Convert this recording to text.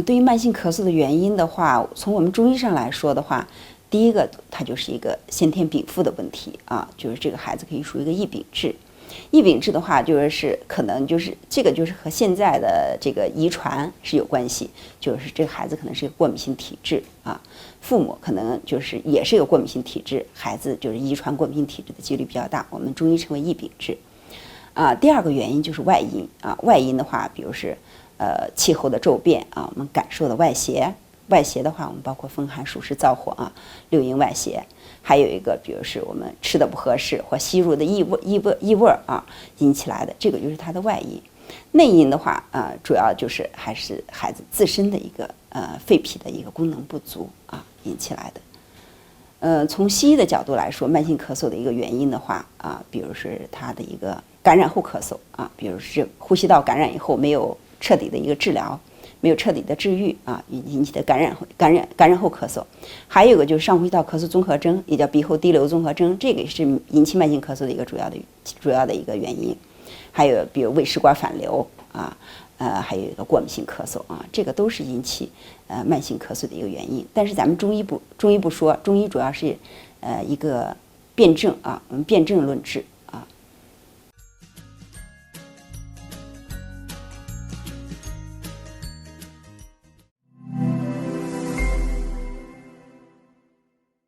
对于慢性咳嗽的原因的话，从我们中医上来说的话，第一个它就是一个先天禀赋的问题啊，就是这个孩子可以属于一个异禀质。异禀质的话，就是可能就是这个就是和现在的这个遗传是有关系，就是这个孩子可能是一个过敏性体质啊，父母可能就是也是一个过敏性体质，孩子就是遗传过敏性体质的几率比较大，我们中医称为异禀质。第二个原因就是外因啊，外因的话，比如是气候的骤变啊，我们感受的外邪。外邪的话，我们包括风寒暑湿燥火啊，六淫外邪。还有一个，比如是我们吃的不合适或吸入的异味啊引起来的，这个就是它的外因。内因的话，主要就是还是孩子自身的一个肺脾的一个功能不足啊引起来的。从西医的角度来说，慢性咳嗽的一个原因的话比如是它的一个感染后咳嗽啊，比如是呼吸道感染以后没有彻底的一个治疗。没有彻底的治愈啊，引起的感染后咳嗽，还有一个就是上呼吸道咳嗽综合征，也叫鼻后滴流综合征，这个也是引起慢性咳嗽的一个主要的一个原因。还有比如胃食管反流啊，还有一个过敏性咳嗽啊，这个都是引起慢性咳嗽的一个原因。但是咱们中医不说，中医主要是一个辨证啊，我们辨证论治